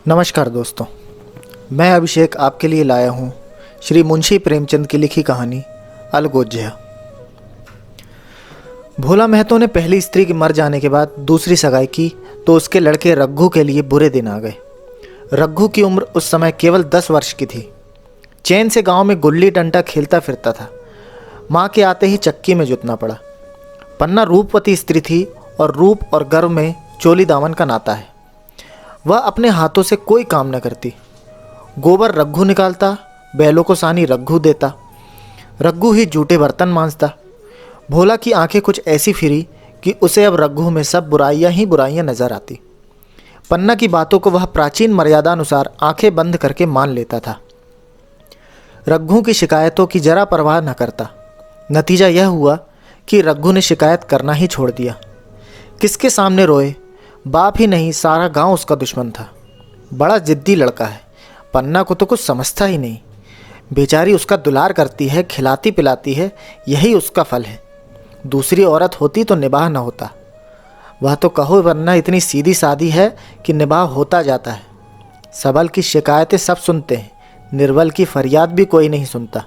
नमस्कार दोस्तों, मैं अभिषेक आपके लिए लाया हूँ श्री मुंशी प्रेमचंद की लिखी कहानी अलगोज्या। भोला महतो ने पहली स्त्री के मर जाने के बाद दूसरी सगाई की तो उसके लड़के रघु के लिए बुरे दिन आ गए। रघु की उम्र उस समय केवल 10 वर्ष की थी। चैन से गांव में गुल्ली डंडा खेलता फिरता था। माँ के आते ही चक्की में जुटना पड़ा। पन्ना रूपवती स्त्री थी और रूप और गर्व में चोली दामन का नाता है। वह अपने हाथों से कोई काम न करती। गोबर रघु निकालता, बैलों को सानी रघु देता, रघु ही जूठे बर्तन मांजता। भोला की आंखें कुछ ऐसी फिरी कि उसे अब रघु में सब बुराइयां ही बुराइयां नजर आती। पन्ना की बातों को वह प्राचीन मर्यादानुसार आंखें बंद करके मान लेता था। रघु की शिकायतों की जरा परवाह न करता। नतीजा यह हुआ कि रघु ने शिकायत करना ही छोड़ दिया। किसके सामने रोए? बाप ही नहीं, सारा गांव उसका दुश्मन था। बड़ा जिद्दी लड़का है। पन्ना को तो कुछ समझता ही नहीं। बेचारी उसका दुलार करती है, खिलाती पिलाती है, यही उसका फल है। दूसरी औरत होती तो निबाह न होता। वह तो कहो वरना इतनी सीधी सादी है कि निबाह होता जाता है। सबल की शिकायतें सब सुनते हैं, निर्बल की फरियाद भी कोई नहीं सुनता।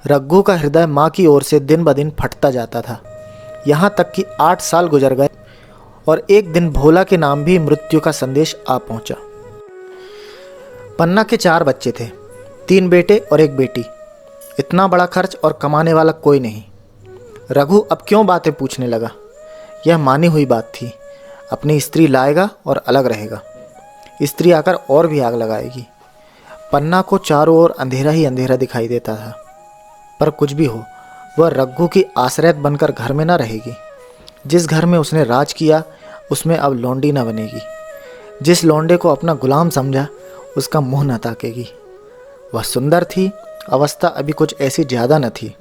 रघु का हृदय माँ की ओर से दिन ब दिन फटता जाता था। यहाँ तक कि 8 साल गुजर गए और एक दिन भोला के नाम भी मृत्यु का संदेश आ पहुंचा। पन्ना के 4 बच्चे थे, 3 बेटे और 1 बेटी। इतना बड़ा खर्च और कमाने वाला कोई नहीं। रघु अब क्यों बातें पूछने लगा? यह मानी हुई बात थी। अपनी स्त्री लाएगा और अलग रहेगा। स्त्री आकर और भी आग लगाएगी। पन्ना को चारों ओर अंधेरा ही अंधेरा दिखाई देता था। पर कुछ भी हो, वह रघु की आश्रय बनकर घर में न रहेगी। जिस घर में उसने राज किया उसमें अब लौंडी न बनेगी। जिस लौंडे को अपना गुलाम समझा उसका मुंह न ताकेगी। वह सुंदर थी, अवस्था अभी कुछ ऐसी ज़्यादा न थी।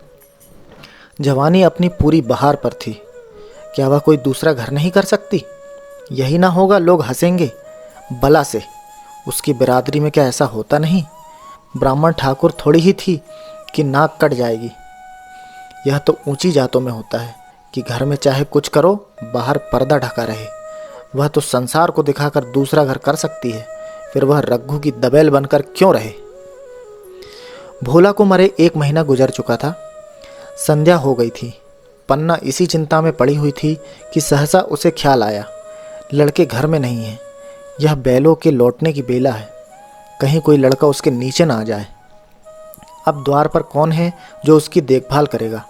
जवानी अपनी पूरी बहार पर थी। क्या वह कोई दूसरा घर नहीं कर सकती? यही ना होगा लोग हंसेंगे बला से। उसकी बिरादरी में क्या ऐसा होता नहीं? ब्राह्मण ठाकुर थोड़ी ही थी कि नाक कट जाएगी। यह तो ऊंची जातों में होता है कि घर में चाहे कुछ करो, बाहर पर्दा ढका रहे। वह तो संसार को दिखाकर दूसरा घर कर सकती है, फिर वह रघु की दबेल बनकर क्यों रहे? भोला को मरे 1 महीना गुजर चुका था। संध्या हो गई थी। पन्ना इसी चिंता में पड़ी हुई थी कि सहसा उसे ख्याल आया, लड़के घर में नहीं हैं। यह बैलों के लौटने की बेला है। कहीं कोई लड़का उसके नीचे ना आ जाए। अब द्वार पर कौन है जो उसकी देखभाल करेगा?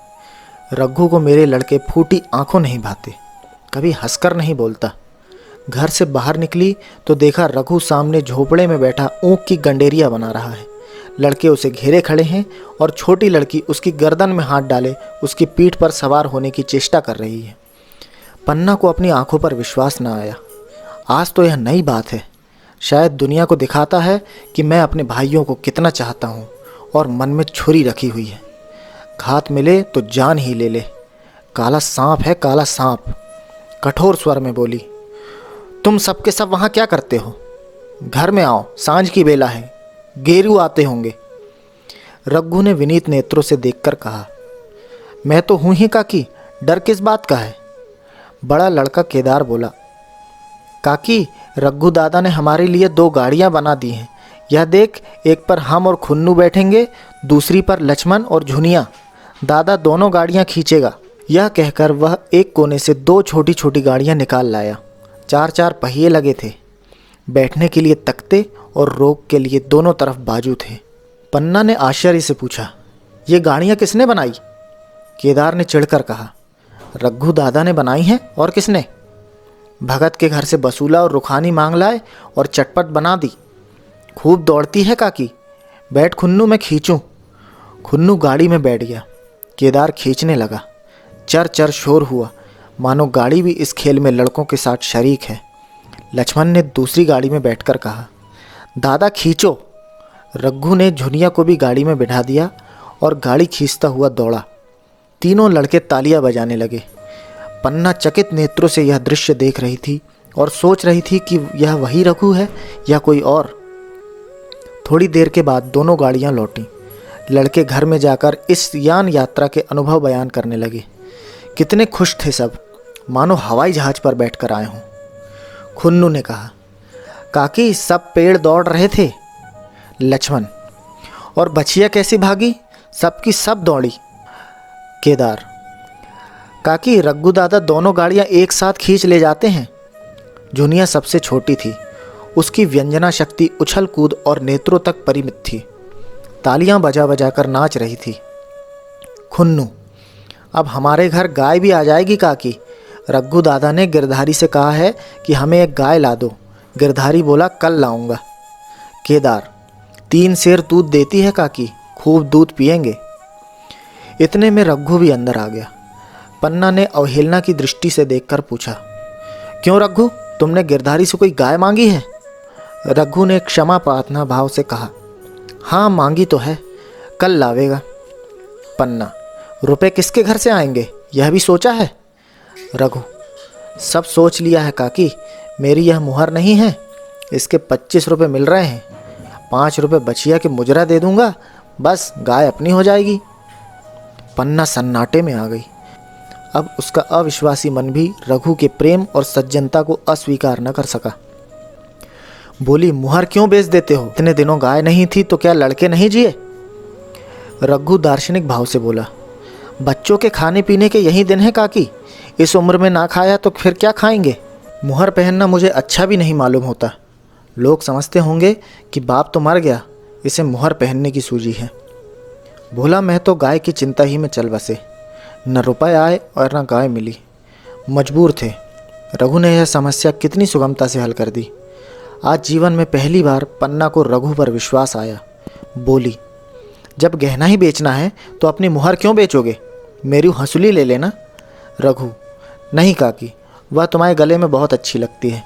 रघु को मेरे लड़के फूटी आंखों नहीं भाते, कभी हंसकर नहीं बोलता। घर से बाहर निकली तो देखा रघु सामने झोपड़े में बैठा ऊँख की गंडेरिया बना रहा है। लड़के उसे घेरे खड़े हैं और छोटी लड़की उसकी गर्दन में हाथ डाले उसकी पीठ पर सवार होने की चेष्टा कर रही है। पन्ना को अपनी आंखों पर विश्वास न आया। आज तो यह नई बात है। शायद दुनिया को दिखाता है कि मैं अपने भाइयों को कितना चाहता हूँ और मन में छुरी रखी हुई है। घात मिले तो जान ही ले ले। काला सांप है, काला सांप। कठोर स्वर में बोली, तुम सबके सब वहाँ क्या करते हो? घर में आओ, सांझ की बेला है, गेरू आते होंगे। रघु ने विनीत नेत्रों से देखकर कहा, मैं तो हूँ ही काकी, डर किस बात का है? बड़ा लड़का केदार बोला, काकी रघु दादा ने हमारे लिए 2 गाड़ियाँ बना दी हैं। यह देख, एक पर हम और खुन्नू बैठेंगे, दूसरी पर लक्ष्मण और झुनिया। दादा दोनों गाड़ियां खींचेगा। यह कहकर वह एक कोने से 2 छोटी छोटी गाड़ियां निकाल लाया। 4 पहिए लगे थे। बैठने के लिए तख्ते और रोक के लिए दोनों तरफ बाजू थे। पन्ना ने आश्चर्य से पूछा, ये गाड़ियां किसने बनाई? केदार ने चिढ़कर कहा, रघु दादा ने बनाई हैं, और किसने? भगत के घर से बसूला और रुखानी मांग लाए और चटपट बना दी। खूब दौड़ती है काकी, बैठ खुन्नू, मैं खींचूं। खुन्नू गाड़ी में बैठ गया। केदार खींचने लगा। चर चर शोर हुआ, मानो गाड़ी भी इस खेल में लड़कों के साथ शरीक है। लक्ष्मण ने दूसरी गाड़ी में बैठकर कहा, दादा खींचो। रघु ने झुनिया को भी गाड़ी में बिठा दिया और गाड़ी खींचता हुआ दौड़ा। तीनों लड़के तालियां बजाने लगे। पन्ना चकित नेत्रों से यह दृश्य देख रही थी और सोच रही थी कि यह वही रघु है या कोई और। थोड़ी देर के बाद दोनों गाड़ियां लौटीं। लड़के घर में जाकर इस यान यात्रा के अनुभव बयान करने लगे। कितने खुश थे सब, मानो हवाई जहाज पर बैठकर आए हों। खुन्नू ने कहा, काकी सब पेड़ दौड़ रहे थे। लक्ष्मण, और बछिया कैसी भागी? सबकी सब दौड़ी। केदार, काकी रघु दादा दोनों गाड़ियां एक साथ खींच ले जाते हैं। जुनिया सबसे छोटी थी, उसकी व्यंजना शक्ति उछल कूद और नेत्रों तक परिमित थी। तालियां बजा बजा कर नाच रही थी। खुन्नू, अब हमारे घर गाय भी आ जाएगी काकी। रघु दादा ने गिरधारी से कहा है कि हमें एक गाय ला दो। गिरधारी बोला कल लाऊंगा। केदार, 3 सेर दूध देती है काकी, खूब दूध पिएंगे। इतने में रघु भी अंदर आ गया। पन्ना ने अवहेलना की दृष्टि से देखकर पूछा, क्यों रघु, तुमने गिरधारी से कोई गाय मांगी है? रघु ने क्षमा प्रार्थना भाव से कहा, हाँ मांगी तो है, कल लावेगा। पन्ना, रुपए किसके घर से आएंगे, यह भी सोचा है? रघु, सब सोच लिया है काकी, मेरी यह मुहर नहीं है, इसके 25 रुपये मिल रहे हैं, 5 रुपये बछिया के मुजरा दे दूंगा, बस गाय अपनी हो जाएगी। पन्ना सन्नाटे में आ गई। अब उसका अविश्वासी मन भी रघु के प्रेम और सज्जनता को अस्वीकार न कर सका। बोली, मुहर क्यों बेच देते हो? इतने दिनों गाय नहीं थी तो क्या लड़के नहीं जिए? रघु दार्शनिक भाव से बोला, बच्चों के खाने पीने के यही दिन है काकी, इस उम्र में ना खाया तो फिर क्या खाएंगे? मुहर पहनना मुझे अच्छा भी नहीं मालूम होता। लोग समझते होंगे कि बाप तो मर गया, इसे मुहर पहनने की सूझी है। बोला, मैं तो गाय की चिंता ही में चल बसे, न रुपए आए और न गाय मिली, मजबूर थे। रघु ने यह समस्या कितनी सुगमता से हल कर दी। आज जीवन में पहली बार पन्ना को रघु पर विश्वास आया। बोली, जब गहना ही बेचना है तो अपनी मुहर क्यों बेचोगे? मेरी हंसुली ले लेना। रघु, नहीं काकी, वह तुम्हारे गले में बहुत अच्छी लगती है,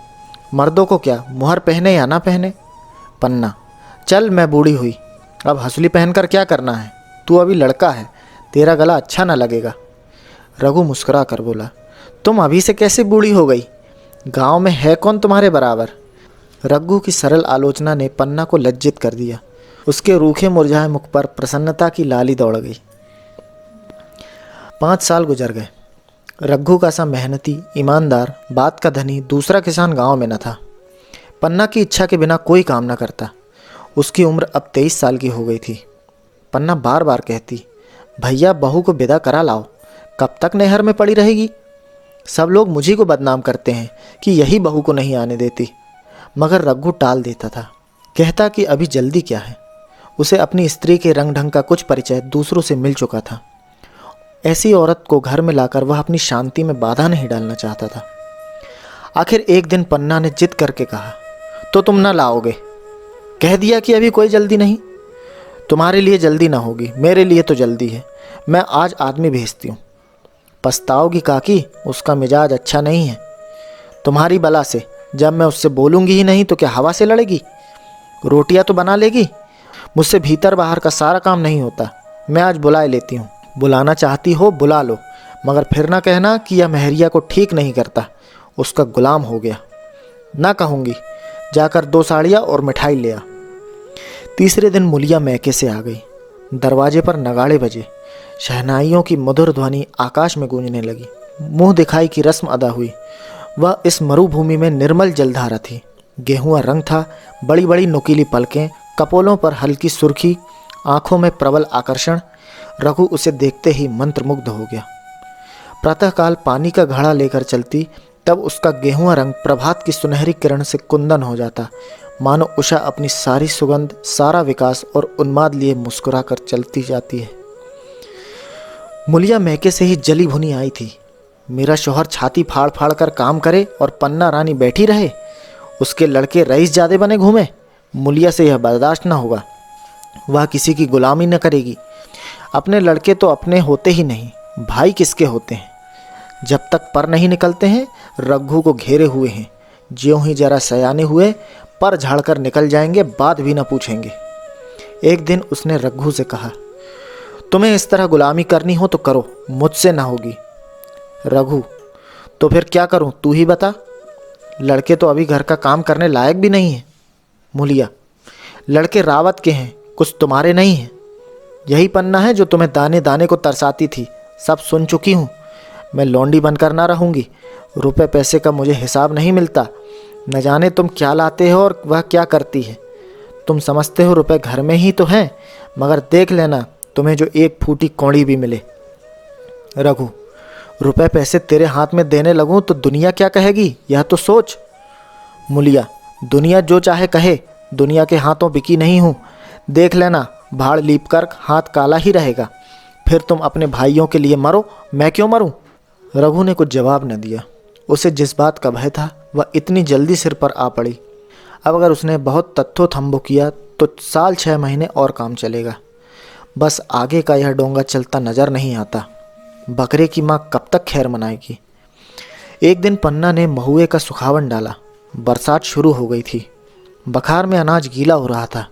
मर्दों को क्या मुहर पहने या ना पहने। पन्ना, चल मैं बूढ़ी हुई, अब हंसुली पहनकर क्या करना है, तू अभी लड़का है, तेरा गला अच्छा ना लगेगा। रघु मुस्कुरा कर बोला, तुम अभी से कैसे बूढ़ी हो गई, गांव में है कौन तुम्हारे बराबर? रघु की सरल आलोचना ने पन्ना को लज्जित कर दिया। उसके रूखे मुरझाए मुख पर प्रसन्नता की लाली दौड़ गई। 5 साल गुजर गए। रघु का सा मेहनती, ईमानदार, बात का धनी दूसरा किसान गांव में न था। पन्ना की इच्छा के बिना कोई काम न करता। उसकी उम्र अब 23 साल की हो गई थी। पन्ना बार बार कहती, भैया बहू को विदा करा लाओ, कब तक नहर में पड़ी रहेगी? सब लोग मुझी को बदनाम करते हैं कि यही बहू को नहीं आने देती। मगर रघु टाल देता था, कहता कि अभी जल्दी क्या है। उसे अपनी स्त्री के रंग ढंग का कुछ परिचय दूसरों से मिल चुका था। ऐसी औरत को घर में लाकर वह अपनी शांति में बाधा नहीं डालना चाहता था। आखिर एक दिन पन्ना ने जिद करके कहा, तो तुम ना लाओगे? कह दिया कि अभी कोई जल्दी नहीं। तुम्हारे लिए जल्दी ना होगी, मेरे लिए तो जल्दी है। मैं आज आदमी भेजती हूँ। पछताओगी काकी, उसका मिजाज अच्छा नहीं है। तुम्हारी बला से जब मैं उससे बोलूँगी ही नहीं तो क्या हवा से लड़ेगी? रोटियाँ तो बना लेगी। मुझसे भीतर बाहर का सारा काम नहीं होता। मैं आज बुला लेती हूँ। बुलाना चाहती हो बुला लो, मगर फिर ना कहना कि यह महरिया को ठीक नहीं करता, उसका गुलाम हो गया। ना कहूँगी, जाकर 2 साड़ियाँ और मिठाई ले आ। तीसरे दिन मुलिया मैके से आ गई। दरवाजे पर नगाड़े बजे, शहनाइयों की मधुर ध्वनि आकाश में गूंजने लगी। मुंह दिखाई की रस्म अदा हुई। वह इस मरुभूमि में निर्मल जलधारा थी। गेहुआ रंग था, बड़ी बड़ी नुकीली पलकें, कपोलों पर हल्की सुर्खी, आंखों में प्रबल आकर्षण। रघु उसे देखते ही मंत्रमुग्ध हो गया। प्रातःकाल पानी का घड़ा लेकर चलती, तब उसका गेहुआ रंग प्रभात की सुनहरी किरण से कुंदन हो जाता, मानो उषा अपनी सारी सुगंध, सारा विकास और उन्माद लिए मुस्कुरा कर चलती जाती है। मुलिया मैके से ही जली भुनी आई थी। मेरा शौहर छाती फाड़ फाड़ कर काम करे और पन्ना रानी बैठी रहे, उसके लड़के रईस जादे बने घूमे। मुलिया से यह बर्दाश्त न होगा। वह किसी की गुलामी न करेगी। अपने लड़के तो अपने होते ही नहीं, भाई किसके होते हैं? जब तक पर नहीं निकलते हैं, रघु को घेरे हुए हैं। ज्यों ही जरा सयाने हुए, पर झाड़कर निकल जाएंगे, बात भी न पूछेंगे। एक दिन उसने रघु से कहा, तुम्हें इस तरह गुलामी करनी हो तो करो, मुझसे ना होगी। रघु, तो फिर क्या करूं, तू ही बता। लड़के तो अभी घर का काम करने लायक भी नहीं है। मुलिया, लड़के रावत के हैं, कुछ तुम्हारे नहीं हैं। यही पन्ना है जो तुम्हें दाने दाने को तरसाती थी, सब सुन चुकी हूँ। मैं लौंडी बनकर ना रहूँगी। रुपए पैसे का मुझे हिसाब नहीं मिलता। न जाने तुम क्या लाते हो और वह क्या करती है। तुम समझते हो रुपए घर में ही तो हैं, मगर देख लेना तुम्हें जो एक फूटी कौड़ी भी मिले। रघु, रुपए पैसे तेरे हाथ में देने लगूं तो दुनिया क्या कहेगी, यह तो सोच। मूलिया, दुनिया जो चाहे कहे, दुनिया के हाथों बिकी नहीं हूँ। देख लेना भाड़ लीप कर हाथ काला ही रहेगा। फिर तुम अपने भाइयों के लिए मरो, मैं क्यों मरूं? रघु ने कुछ जवाब न दिया। उसे जिस बात का भय था वह इतनी जल्दी सिर पर आ पड़ी। अब अगर उसने बहुत तत्थो थम्बो किया तो 6 महीने और काम चलेगा। बस आगे का यह डोंगा चलता नजर नहीं आता। बकरे की माँ कब तक खैर मनाएगी। एक दिन पन्ना ने महुए का सुखावन डाला। बरसात शुरू हो गई थी। बखार में अनाज गीला हो रहा था।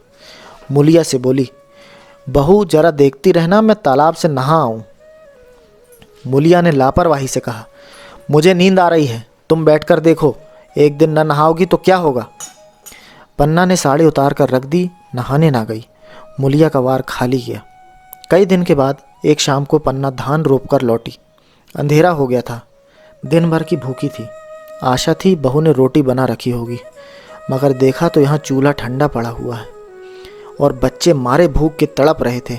मूलिया से बोली, बहू जरा देखती रहना, मैं तालाब से नहा आऊं। मूलिया ने लापरवाही से कहा, मुझे नींद आ रही है, तुम बैठकर देखो, एक दिन न नहाओगी तो क्या होगा। पन्ना ने साड़ी उतार कर रख दी, नहाने ना गई। मूलिया का वार खाली गया। कई दिन के बाद एक शाम को पन्ना धान रोप कर लौटी। अंधेरा हो गया था। दिन भर की भूखी थी। आशा थी बहू ने रोटी बना रखी होगी, मगर देखा तो यहाँ चूल्हा ठंडा पड़ा हुआ है और बच्चे मारे भूख के तड़प रहे थे।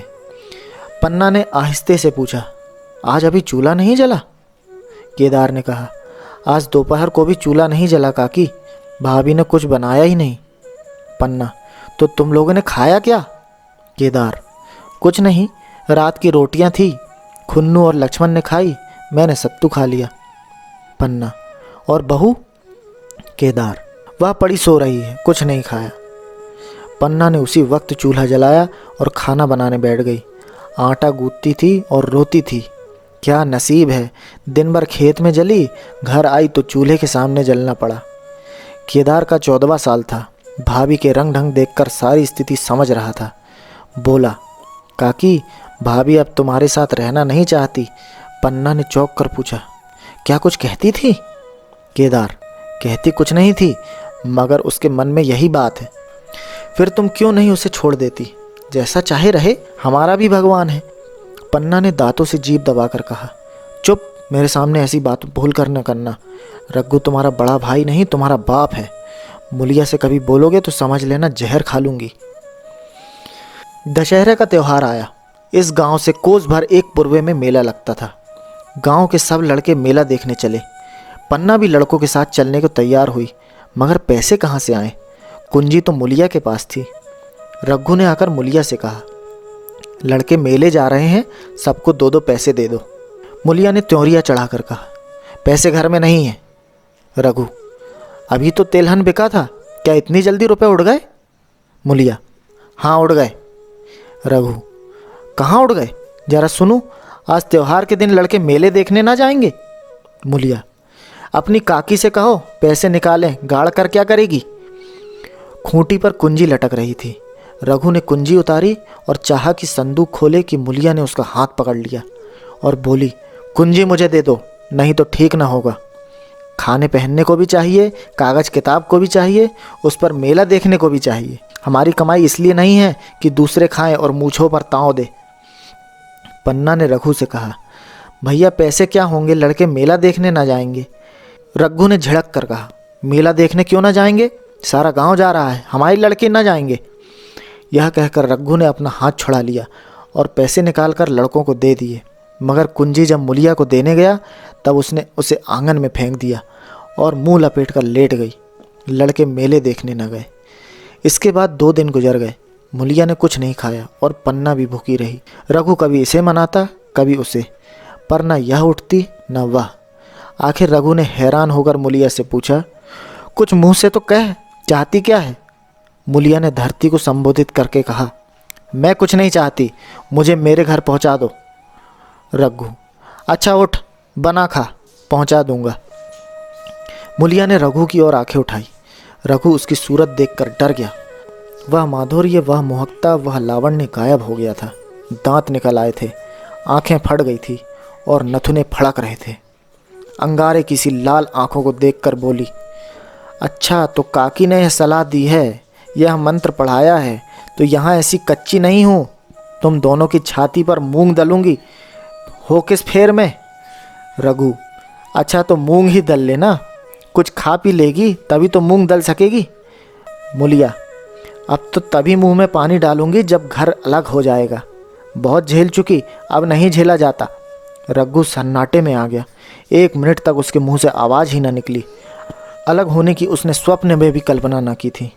पन्ना ने आहिस्ते से पूछा, आज अभी चूल्हा नहीं जला? केदार ने कहा, आज दोपहर को भी चूल्हा नहीं जला काकी, भाभी ने कुछ बनाया ही नहीं। पन्ना, तो तुम लोगों ने खाया क्या? केदार, कुछ नहीं, रात की रोटियां थी, खुन्नू और लक्ष्मण ने खाई, मैंने सत्तू खा लिया। पन्ना, और बहू? केदार, वह पड़ी सो रही है, कुछ नहीं खाया। पन्ना ने उसी वक्त चूल्हा जलाया और खाना बनाने बैठ गई। आटा गूंथती थी और रोती थी। क्या नसीब है, दिन भर खेत में जली, घर आई तो चूल्हे के सामने जलना पड़ा। केदार का 14वां साल था। भाभी के रंग ढंग देखकर सारी स्थिति समझ रहा था। बोला, काकी, भाभी अब तुम्हारे साथ रहना नहीं चाहती। पन्ना ने चौंक कर पूछा, क्या कुछ कहती थी? केदार, कहती कुछ नहीं थी, मगर उसके मन में यही बात है। फिर तुम क्यों नहीं उसे छोड़ देती? जैसा चाहे रहे, हमारा भी भगवान है। पन्ना ने दांतों से जीभ दबाकर कहा, चुप, मेरे सामने ऐसी बात भूल कर न करना। रघु तुम्हारा बड़ा भाई नहीं, तुम्हारा बाप है। मूलिया से कभी बोलोगे तो समझ लेना जहर खा लूंगी। दशहरे का त्यौहार आया। इस गांव से कोस भर एक पूर्वे में मेला लगता था। गांव के सब लड़के मेला देखने चले। पन्ना भी लड़कों के साथ चलने को तैयार हुई, मगर पैसे कहाँ से आए? कुंजी तो मूलिया के पास थी। रघु ने आकर मूलिया से कहा, लड़के मेले जा रहे हैं, सबको 2-2 पैसे दे दो। मूलिया ने त्योरिया चढ़ाकर कहा, पैसे घर में नहीं है। रघु, अभी तो तेलहन बिका था, क्या इतनी जल्दी रुपए उड़ गए? मूलिया, हाँ उड़ गए। रघु, कहाँ उड़ गए, जरा सुनूं, आज त्योहार के दिन लड़के मेले देखने ना जाएंगे? मूलिया, अपनी काकी से कहो पैसे निकालें, गाड़ कर क्या करेगी? खूंटी पर कुंजी लटक रही थी। रघु ने कुंजी उतारी और चाहा कि संदूक खोले कि मूलिया ने उसका हाथ पकड़ लिया और बोली, कुंजी मुझे दे दो, नहीं तो ठीक ना होगा। खाने पहनने को भी चाहिए, कागज किताब को भी चाहिए, उस पर मेला देखने को भी चाहिए। हमारी कमाई इसलिए नहीं है कि दूसरे खाएं और मूछों पर ताव दे। पन्ना ने रघु से कहा, भैया पैसे क्या होंगे, लड़के मेला देखने ना जाएंगे? रघु ने झिड़क कर कहा, मेला देखने क्यों ना जाएंगे, सारा गांव जा रहा है, हमारे लड़के ना जाएंगे? यह कहकर रघु ने अपना हाथ छुड़ा लिया और पैसे निकालकर लड़कों को दे दिए। मगर कुंजी जब मूलिया को देने गया तब उसने उसे आंगन में फेंक दिया और मुंह लपेट कर लेट गई। लड़के मेले देखने न गए। इसके बाद 2 दिन गुजर गए। मूलिया ने कुछ नहीं खाया और पन्ना भी भूखी रही। रघु कभी इसे मनाता, कभी उसे, पर न यह उठती न वह। आखिर रघु ने हैरान होकर मूलिया से पूछा, कुछ मुंह से तो कह, चाहती क्या है? मूलिया ने धरती को संबोधित करके कहा, मैं कुछ नहीं चाहती, मुझे मेरे घर पहुंचा दो। रघु, अच्छा उठ, बना खा, पहुंचा दूंगा। मूलिया ने रघु की ओर आंखें उठाई। रघु उसकी सूरत देखकर डर गया। वह माधुर्य, वह मोहकता, वह लावण्य गायब हो गया था। दांत निकल आए थे, आंखें फट गई थी और नथुने फड़क रहे थे। अंगारे किसी लाल आंखों को देखकर बोली, अच्छा तो काकी ने यह सलाह दी है, यह मंत्र पढ़ाया है, तो यहाँ ऐसी कच्ची नहीं हूँ, तुम दोनों की छाती पर मूंग दलूंगी, हो किस फेर में? रघु, अच्छा तो मूंग ही दल लेना, कुछ खा पी लेगी तभी तो मूंग दल सकेगी। मूलिया, अब तो तभी मुंह में पानी डालूंगी जब घर अलग हो जाएगा। बहुत झेल चुकी, अब नहीं झेला जाता। रघु सन्नाटे में आ गया। 1 मिनट तक उसके मुंह से आवाज़ ही न निकली। अलग होने की उसने स्वप्न में भी कल्पना न की थी।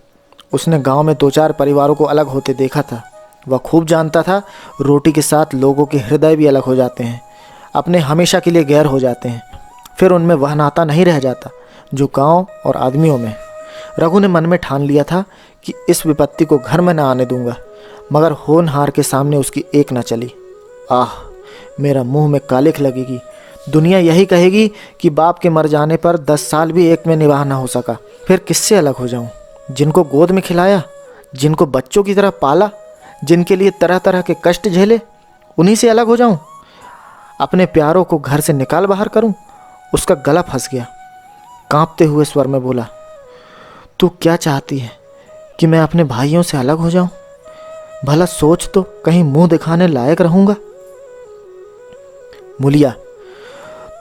उसने गांव में 2-4 परिवारों को अलग होते देखा था। वह खूब जानता था, रोटी के साथ लोगों के हृदय भी अलग हो जाते हैं, अपने हमेशा के लिए गैर हो जाते हैं। फिर उनमें वह नाता नहीं रह जाता जो गांव और आदमियों में। रघु ने मन में ठान लिया था कि इस विपत्ति को घर में न आने दूंगा, मगर होनहार के सामने उसकी एक न चली। आह, मेरा मुंह में कालिख लगेगी। दुनिया यही कहेगी कि बाप के मर जाने पर 10 साल भी एक में निवाह न हो सका। फिर किससे अलग हो जाऊं? जिनको गोद में खिलाया, जिनको बच्चों की तरह पाला, जिनके लिए तरह तरह के कष्ट झेले, उन्हीं से अलग हो जाऊं? अपने प्यारों को घर से निकाल बाहर करूं? उसका गला फंस गया। कांपते हुए स्वर में बोला, तू क्या चाहती है कि मैं अपने भाइयों से अलग हो जाऊं? भला सोच तो, कहीं मुंह दिखाने लायक रहूंगा? मूलिया,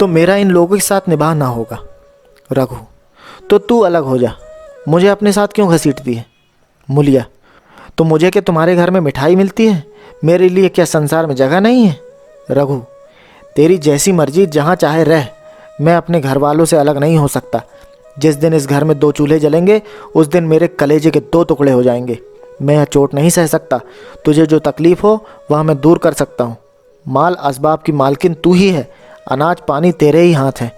तो मेरा इन लोगों के साथ निभाह ना होगा। रघु, तो तू अलग हो जा, मुझे अपने साथ क्यों घसीटती है? मूलिया, तो मुझे क्या तुम्हारे घर में मिठाई मिलती है? मेरे लिए क्या संसार में जगह नहीं है? रघु, तेरी जैसी मर्जी, जहाँ चाहे रह, मैं अपने घर वालों से अलग नहीं हो सकता। जिस दिन इस घर में 2 चूल्हे जलेंगे उस दिन मेरे कलेजे के 2 टुकड़े हो जाएंगे। मैं यह चोट नहीं सह सकता। तुझे जो तकलीफ़ हो वह मैं दूर कर सकता हूँ। माल असबाब की मालकिन तू ही है, अनाज पानी तेरे ही हाथ है।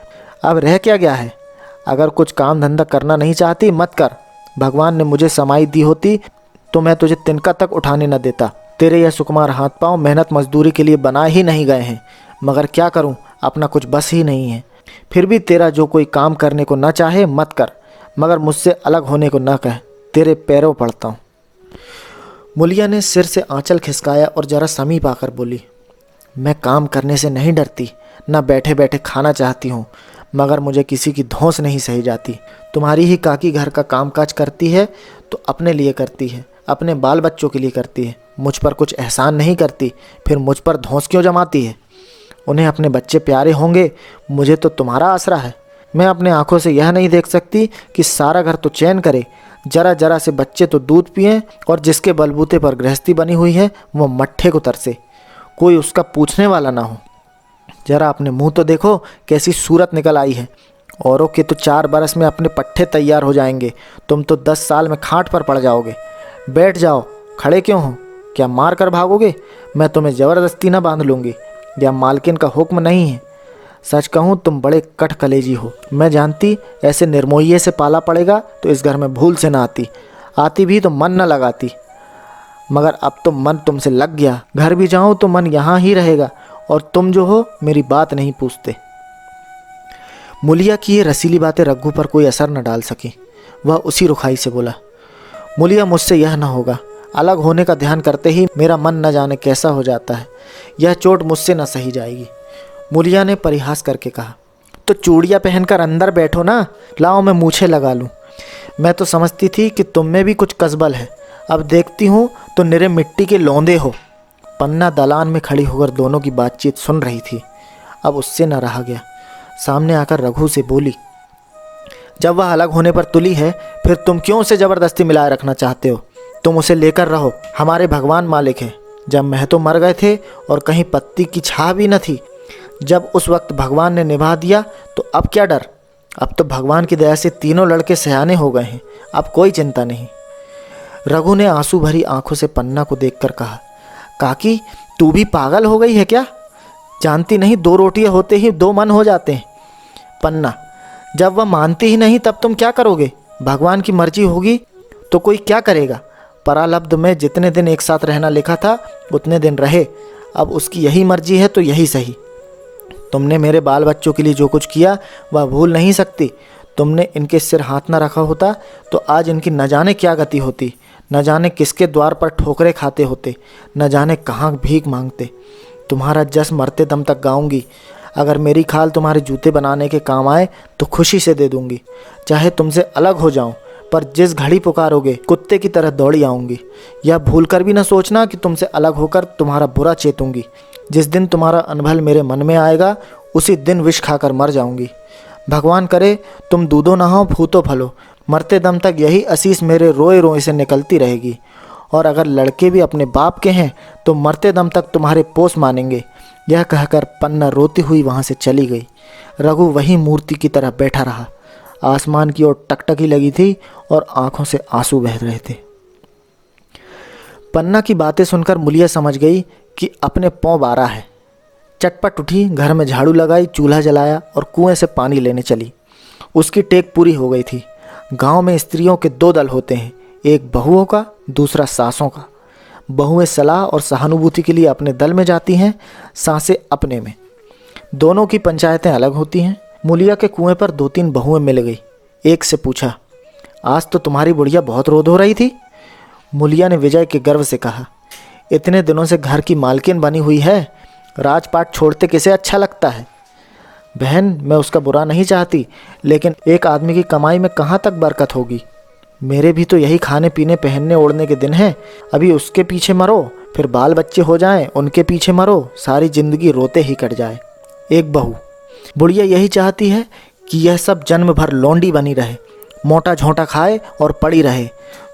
अब रह क्या गया है? अगर कुछ काम धंधा करना नहीं चाहती मत कर। भगवान ने मुझे समाई दी होती तो मैं तुझे तिनका तक उठाने न देता। तेरे यह सुकुमार हाथ पांव मेहनत मजदूरी के लिए बनाए ही नहीं गए हैं, मगर क्या करूं, अपना कुछ बस ही नहीं है। फिर भी तेरा जो कोई काम करने को न चाहे मत कर, मगर मुझसे अलग होने को न कह। तेरे पैरों पड़ता हूँ। मूलिया ने सिर से आंचल खिसकाया और जरा समीप आकर बोली, मैं काम करने से नहीं डरती, न बैठे बैठे खाना चाहती हूँ, मगर मुझे किसी की धौंस नहीं सही जाती। तुम्हारी ही काकी घर का कामकाज करती है तो अपने लिए करती है, अपने बाल बच्चों के लिए करती है, मुझ पर कुछ एहसान नहीं करती, फिर मुझ पर धौंस क्यों जमाती है? उन्हें अपने बच्चे प्यारे होंगे, मुझे तो तुम्हारा आसरा है। मैं अपने आंखों से यह नहीं देख सकती कि सारा घर तो चैन करे, जरा जरा से बच्चे तो दूध पिएं, और जिसके बलबूते पर गृहस्थी बनी हुई है वो मट्ठे को तरसे, कोई उसका पूछने वाला ना हो। जरा अपने मुंह तो देखो, कैसी सूरत निकल आई है। औरों के तो 4 बरस में अपने पट्टे तैयार हो जाएंगे, तुम तो 10 साल में खाट पर पड़ जाओगे। बैठ जाओ, खड़े क्यों हो? क्या मार कर भागोगे? मैं तुम्हें ज़बरदस्ती न बांध लूँगी, या मालकिन का हुक्म नहीं है। सच कहूँ तुम बड़े कट कलेजी हो। मैं जानती ऐसे निर्मोहिये से पाला पड़ेगा तो इस घर में भूल से ना आती, आती भी तो मन न लगाती, मगर अब तो मन तुमसे लग गया। घर भी जाऊँ तो मन यहाँ ही रहेगा, और तुम जो हो मेरी बात नहीं पूछते। मूलिया की ये रसीली बातें रघु पर कोई असर न डाल सकी। वह उसी रुखाई से बोला, मूलिया, मुझसे यह न होगा। अलग होने का ध्यान करते ही मेरा मन न जाने कैसा हो जाता है। यह चोट मुझसे न सही जाएगी। मूलिया ने परिहास करके कहा, तो चूड़ियाँ पहनकर अंदर बैठो ना, लाओ मैं मूछें लगा लूँ। मैं तो समझती थी कि तुम में भी कुछ कसबल है, अब देखती हूँ तो निरे मिट्टी के लौंदे हो। पन्ना दलान में खड़ी होकर दोनों की बातचीत सुन रही थी। अब उससे न रहा गया। सामने आकर रघु से बोली, जब वह अलग होने पर तुली है, फिर तुम क्यों उसे ज़बरदस्ती मिलाए रखना चाहते हो? तुम उसे लेकर रहो, हमारे भगवान मालिक हैं। जब महतो मर गए थे और कहीं पत्ती की छाह भी न थी, जब उस वक्त भगवान ने निभा दिया तो अब क्या डर? अब तो भगवान की दया से तीनों लड़के सयाने हो गए हैं, अब कोई चिंता नहीं। रघु ने आंसू भरी आंखों से पन्ना को देखकर कहा, काकी, तू भी पागल हो गई है क्या? जानती नहीं 2 रोटियां होते ही 2 मन हो जाते हैं। पन्ना, जब वह मानती ही नहीं तब तुम क्या करोगे? भगवान की मर्जी होगी तो कोई क्या करेगा? परालब्ध में जितने दिन एक साथ रहना लिखा था उतने दिन रहे, अब उसकी यही मर्जी है तो यही सही। तुमने मेरे बाल बच्चों के लिए जो कुछ किया वह भूल नहीं सकती। तुमने इनके सिर हाथ न रखा होता तो आज इनकी न जाने क्या गति होती, न जाने किसके द्वार पर ठोकरे खाते होते, न जाने कहाँ भीख मांगते। तुम्हारा जस मरते दम तक गाऊंगी। अगर मेरी खाल तुम्हारे जूते बनाने के काम आए तो खुशी से दे दूंगी। चाहे तुमसे अलग हो जाऊं, पर जिस घड़ी पुकारोगे कुत्ते की तरह दौड़ी आऊंगी। यह भूलकर भी न सोचना कि तुमसे अलग होकर तुम्हारा बुरा चेतूंगी। जिस दिन तुम्हारा अनभल मेरे मन में आएगा उसी दिन विष खाकर मर जाऊंगी। भगवान करे तुम दूधो नहाओ फूतो फलो, मरते दम तक यही असीस मेरे रोए रोए से निकलती रहेगी। और अगर लड़के भी अपने बाप के हैं तो मरते दम तक तुम्हारे पोस मानेंगे। यह कहकर पन्ना रोती हुई वहाँ से चली गई। रघु वही मूर्ति की तरह बैठा रहा। आसमान की ओर टकटकी लगी थी और आंखों से आंसू बह रहे थे। पन्ना की बातें सुनकर मुलिया समझ गई कि अपने पौ बारा है। चटपट उठी, घर में झाड़ू लगाई, चूल्हा जलाया और कुएं से पानी लेने चली। उसकी टेक पूरी हो गई थी। गांव में स्त्रियों के दो दल होते हैं, एक बहुओं का, दूसरा सासों का। बहुएं सलाह और सहानुभूति के लिए अपने दल में जाती हैं, सासें अपने में। दोनों की पंचायतें अलग होती हैं। मुलिया के कुएं पर 2-3 बहुएं मिल गई। एक से पूछा, आज तो तुम्हारी बुढ़िया बहुत रोध हो रही थी। मुलिया ने विजय के गर्व से कहा, इतने दिनों से घर की मालकिन बनी हुई है, राजपाट छोड़ते किसे अच्छा लगता है। बहन, मैं उसका बुरा नहीं चाहती, लेकिन एक आदमी की कमाई में कहाँ तक बरकत होगी। मेरे भी तो यही खाने पीने पहनने ओढ़ने के दिन हैं। अभी उसके पीछे मरो, फिर बाल बच्चे हो जाएं, उनके पीछे मरो, सारी जिंदगी रोते ही कट जाए। एक बहू, बुढ़िया यही चाहती है कि यह सब जन्म भर लौंडी बनी रहे, मोटा झोंटा खाए और पड़ी रहे।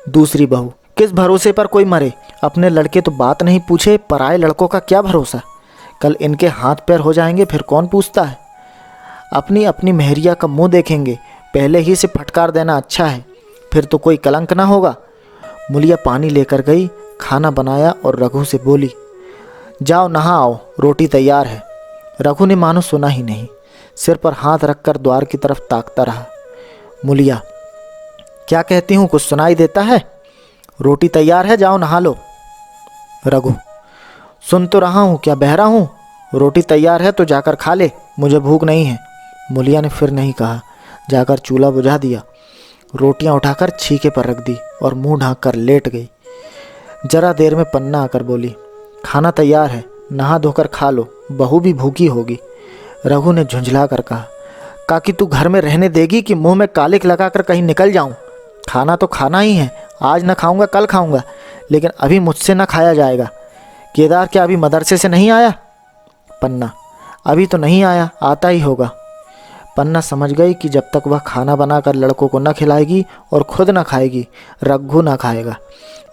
दूसरी बहू, किस भरोसे पर कोई मरे। अपने लड़के तो बात नहीं पूछे, पराए लड़कों का क्या भरोसा। कल इनके हाथ पैर हो जाएंगे, फिर कौन पूछता है। अपनी अपनी मेहरिया का मुंह देखेंगे, पहले ही से फटकार देना अच्छा है, फिर तो कोई कलंक ना होगा। मुलिया पानी लेकर गई, खाना बनाया और रघु से बोली, जाओ नहा आओ, रोटी तैयार है। रघु ने मानो सुना ही नहीं, सिर पर हाथ रखकर द्वार की तरफ ताकता रहा। मुलिया, क्या कहती हूँ, कुछ सुनाई देता है? रोटी तैयार है, जाओ नहा लो। रघु, सुन तो रहा हूँ, क्या बहरा हूँ? रोटी तैयार है तो जाकर खा ले, मुझे भूख नहीं है। मुलिया ने फिर नहीं कहा, जाकर चूल्हा बुझा दिया, रोटियां उठाकर छीके पर रख दी और मुंह ढांक कर लेट गई। जरा देर में पन्ना आकर बोली, खाना तैयार है, नहा धोकर खा लो, बहू भी भूखी होगी। रघु ने झुंझला कर कहा, काकी तू घर में रहने देगी कि मुंह में कालिक लगाकर कहीं निकल जाऊं? खाना तो खाना ही है, आज न खाऊंगा कल खाऊंगा, लेकिन अभी मुझसे न खाया जाएगा। केदार क्या अभी मदरसे से नहीं आया? पन्ना, अभी तो नहीं आया, आता ही होगा। पन्ना समझ गई कि जब तक वह खाना बनाकर लड़कों को न खिलाएगी और खुद न खाएगी, रघु न खाएगा।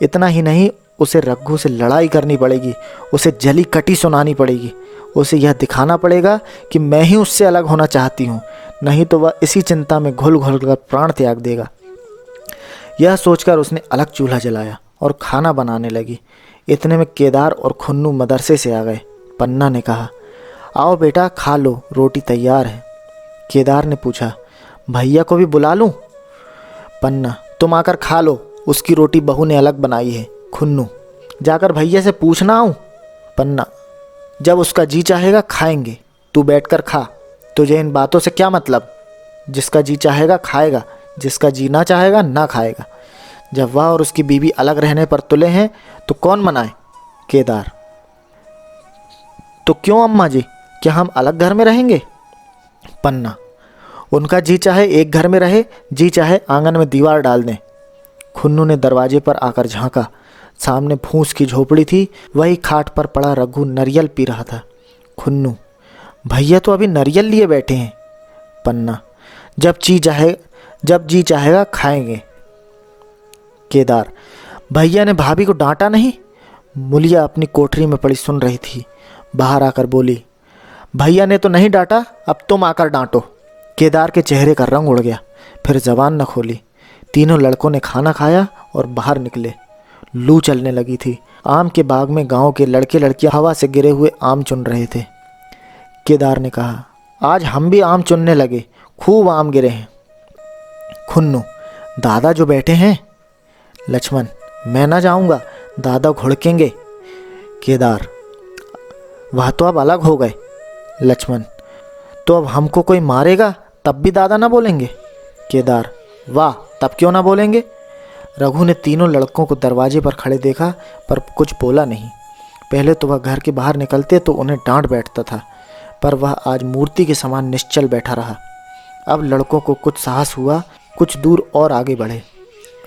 इतना ही नहीं, उसे रघु से लड़ाई करनी पड़ेगी, उसे जली कटी सुनानी पड़ेगी, उसे यह दिखाना पड़ेगा कि मैं ही उससे अलग होना चाहती हूँ, नहीं तो वह इसी चिंता में घुल घुल कर प्राण त्याग देगा। यह सोचकर उसने अलग चूल्हा जलाया और खाना बनाने लगी। इतने में केदार और खुन्नू मदरसे से आ गए। पन्ना ने कहा, आओ बेटा खा लो, रोटी तैयार है। केदार ने पूछा, भैया को भी बुला लूं? पन्ना, तुम आकर खा लो, उसकी रोटी बहू ने अलग बनाई है। खुन्नू, जाकर भैया से पूछना आऊं? पन्ना, जब उसका जी चाहेगा खाएंगे, तू बैठकर खा, तुझे इन बातों से क्या मतलब? जिसका जी चाहेगा खाएगा, जिसका जी ना चाहेगा ना खाएगा। जब वह और उसकी बीवी अलग रहने पर तुले हैं तो कौन मनाए? केदार, तो क्यों अम्मा जी, क्या हम अलग घर में रहेंगे? पन्ना, उनका जी चाहे एक घर में रहे, जी चाहे आंगन में दीवार डाल दें। खुन्नू ने दरवाजे पर आकर झांका। सामने फूस की झोपड़ी थी, वही खाट पर पड़ा रघु नरियल पी रहा था। खुन्नू, भैया तो अभी नरियल लिए बैठे हैं। पन्ना, जब जी चाहेगा खाएंगे। केदार, भैया ने भाभी को डांटा नहीं? मुलिया अपनी कोठरी में पड़ी सुन रही थी, बाहर आकर बोली, भैया ने तो नहीं डांटा, अब तुम आकर डांटो। केदार के चेहरे का रंग उड़ गया, फिर जबान न खोली। तीनों लड़कों ने खाना खाया और बाहर निकले। लू चलने लगी थी। आम के बाग में गांव के लड़के लड़कियां हवा से गिरे हुए आम चुन रहे थे। केदार ने कहा, आज हम भी आम चुनने लगे, खूब आम गिरे हैं। खुन्नू, दादा जो बैठे हैं। लक्ष्मण, मैं ना जाऊंगा, दादा घुड़केंगे। केदार, वह तो अब अलग हो गए। लक्ष्मण, तो अब हमको कोई मारेगा तब भी दादा ना बोलेंगे? केदार, वाह, तब क्यों ना बोलेंगे? रघु ने तीनों लड़कों को दरवाजे पर खड़े देखा पर कुछ बोला नहीं। पहले तो वह घर के बाहर निकलते तो उन्हें डांट बैठता था, पर वह आज मूर्ति के समान निश्चल बैठा रहा। अब लड़कों को कुछ साहस हुआ, कुछ दूर और आगे बढ़े।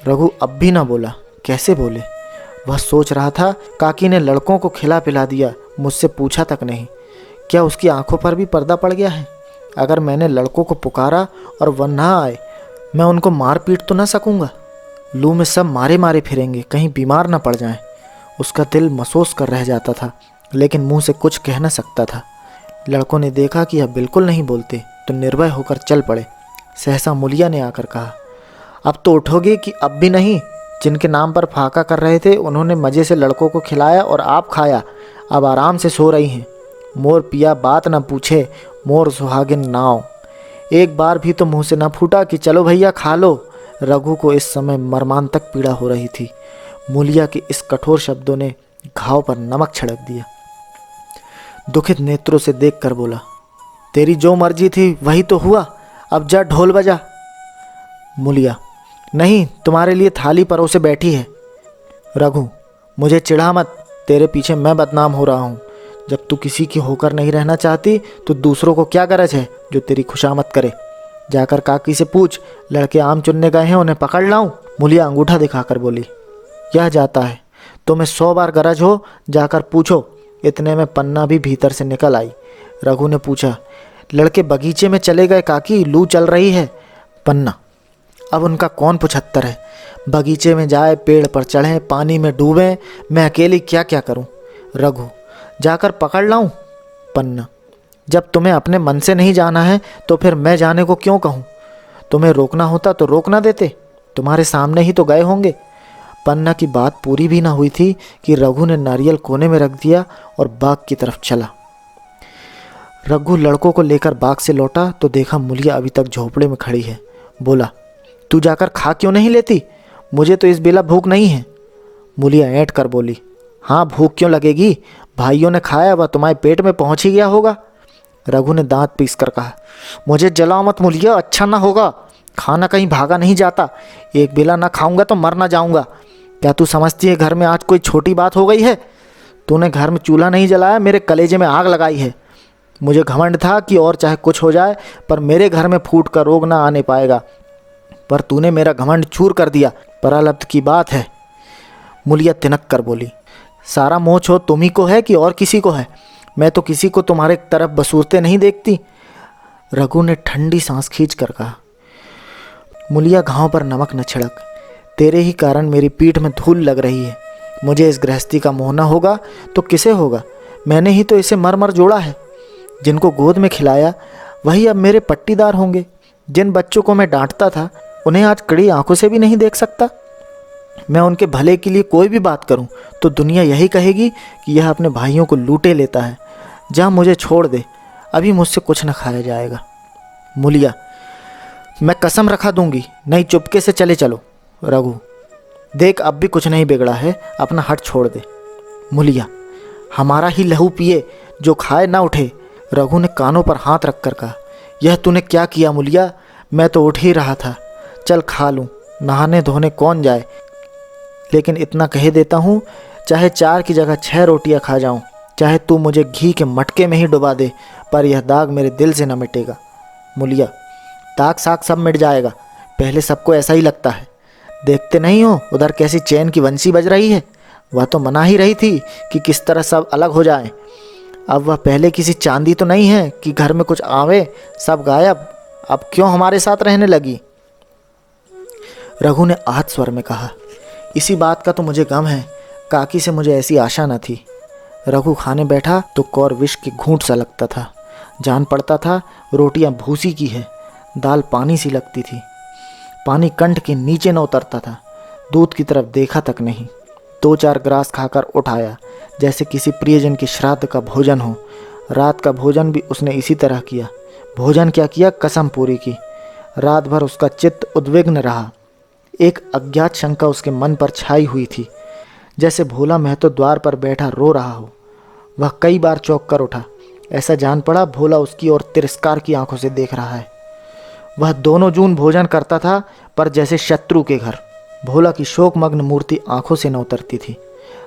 रघु अब भी ना बोला, कैसे बोले? वह सोच रहा था, काकी ने लड़कों को खिला पिला दिया, मुझसे पूछा तक नहीं। क्या उसकी आंखों पर भी पर्दा पड़ गया है? अगर मैंने लड़कों को पुकारा और वह ना आए, मैं उनको मार पीट तो ना सकूंगा। लू में सब मारे मारे फिरेंगे, कहीं बीमार ना पड़ जाएं। उसका दिल महसूस कर रह जाता था, लेकिन मुंह से कुछ कह न सकता था। लड़कों ने देखा कि यह बिल्कुल नहीं बोलते तो निर्भय होकर चल पड़े। सहसा मुलिया ने आकर कहा, अब तो उठोगे कि अब भी नहीं? जिनके नाम पर फाका कर रहे थे उन्होंने मज़े से लड़कों को खिलाया और आप खाया, अब आराम से सो रही हैं। मोर पिया बात न पूछे, मोर सुहागिन नाव। एक बार भी तो मुंह से न फूटा कि चलो भैया खा लो। रघु को इस समय मर्मांतक पीड़ा हो रही थी। मुलिया के इस कठोर शब्दों ने घाव पर नमक छिड़क दिया। दुखित नेत्रों से देखकर बोला, तेरी जो मर्जी थी वही तो हुआ, अब जा ढोल बजा। मुलिया, नहीं, तुम्हारे लिए थाली परोसे बैठी है। रघु, मुझे चिढ़ा मत, तेरे पीछे मैं बदनाम हो रहा हूँ। जब तू किसी की होकर नहीं रहना चाहती तो दूसरों को क्या गरज है जो तेरी खुशामद करे। जाकर काकी से पूछ, लड़के आम चुनने गए हैं, उन्हें पकड़ लाऊं? मुलिया अंगूठा दिखाकर बोली, यह जाता है, तुम्हें 100 बार गरज हो, जाकर पूछो। इतने में पन्ना भी भीतर से निकल आई। रघु ने पूछा, लड़के बगीचे में चले गए काकी, लू चल रही है। पन्ना, अब उनका कौन 75 है? बगीचे में जाए, पेड़ पर चढ़ें, पानी में डूबें, मैं अकेली क्या क्या करूं? रघु, जाकर पकड़ लाऊं? पन्ना, जब तुम्हें अपने मन से नहीं जाना है तो फिर मैं जाने को क्यों कहूं? तुम्हें रोकना होता तो रोक ना देते, तुम्हारे सामने ही तो गए होंगे। पन्ना की बात पूरी भी ना हुई थी कि रघु ने नारियल कोने में रख दिया और बाग की तरफ चला। रघु लड़कों को लेकर बाग से लौटा तो देखा मुलिया अभी तक झोपड़े में खड़ी है। बोला, तू जाकर खा क्यों नहीं लेती? मुझे तो इस बेला भूख नहीं है। मुलिया ऐंठ कर बोली, हाँ भूख क्यों लगेगी, भाइयों ने खाया, वह तुम्हारे पेट में पहुंच ही गया होगा। रघु ने दांत पीस कर कहा, मुझे जलाओ मत मुलिया, अच्छा ना होगा। खाना कहीं भागा नहीं जाता, एक बेला ना खाऊंगा तो मर ना जाऊंगा। क्या तू समझती है घर में आज कोई छोटी बात हो गई है? तूने घर में चूल्हा नहीं जलाया, मेरे कलेजे में आग लगाई है। मुझे घमंड था कि और चाहे कुछ हो जाए पर मेरे घर में फूट का रोग ना आने पाएगा, पर तूने मेरा घमंड चूर कर दिया। परालब्ध की बात है। मुलिया तिनक कर बोली, सारा मोह छो तुम ही को है कि और किसी को है? मैं तो किसी को तुम्हारे तरफ बसूरते नहीं देखती। रघु ने ठंडी सांस खींच कर कहा, मुलिया घाव पर नमक न छिड़क, तेरे ही कारण मेरी पीठ में धूल लग रही है। मुझे इस गृहस्थी का मोह न होगा तो किसे होगा? मैंने ही तो इसे मर मर जोड़ा है। जिनको गोद में खिलाया वही अब मेरे पट्टीदार होंगे। जिन बच्चों को मैं डांटता था उन्हें आज कड़ी आंखों से भी नहीं देख सकता। मैं उनके भले के लिए कोई भी बात करूं तो दुनिया यही कहेगी कि यह अपने भाइयों को लूटे लेता है। जा मुझे छोड़ दे, अभी मुझसे कुछ न खाया जाएगा। मुलिया, मैं कसम रखा दूंगी, नहीं चुपके से चले चलो। रघु, देख अब भी कुछ नहीं बिगड़ा है, अपना हट छोड़ दे। मुलिया, हमारा ही लहू पिए, जो खाए ना उठे। रघु ने कानों पर हाथ रखकर कहा, यह तूने क्या किया मुलिया? मैं तो उठ ही रहा था, चल खा लूँ, नहाने धोने कौन जाए। लेकिन इतना कह देता हूँ, चाहे 4 की जगह 6 रोटियाँ खा जाऊँ, चाहे तू मुझे घी के मटके में ही डुबा दे, पर यह दाग मेरे दिल से न मिटेगा। मुलिया, दाग साग सब मिट जाएगा, पहले सबको ऐसा ही लगता है। देखते नहीं हो उधर कैसी चैन की बंसी बज रही है? वह तो मना ही रही थी कि किस तरह सब अलग हो जाएं। अब वह पहले किसी चांदी तो नहीं है कि घर में कुछ आवे, सब गायब। अब क्यों हमारे साथ रहने लगी? रघु ने आहत स्वर में कहा, इसी बात का तो मुझे गम है, काकी से मुझे ऐसी आशा न थी। रघु खाने बैठा तो कौर विष के घूंट सा लगता था। जान पड़ता था रोटियां भूसी की है, दाल पानी सी लगती थी। पानी कंठ के नीचे न उतरता था, दूध की तरफ देखा तक नहीं। 2-4 ग्रास खाकर उठाया जैसे किसी प्रियजन के श्राद्ध का भोजन हो। रात का भोजन भी उसने इसी तरह किया। भोजन क्या किया, कसम पूरी की। रात भर उसका चित्त उद्विग्न रहा। एक अज्ञात शंका उसके मन पर छाई हुई थी, जैसे भोला महतो द्वार पर बैठा रो रहा हो। वह कई बार चौंक कर उठा, ऐसा जान पड़ा भोला उसकी ओर तिरस्कार की आंखों से देख रहा है। वह दोनों जून भोजन करता था, पर जैसे शत्रु के घर। भोला की शोकमग्न मूर्ति आंखों से न उतरती थी।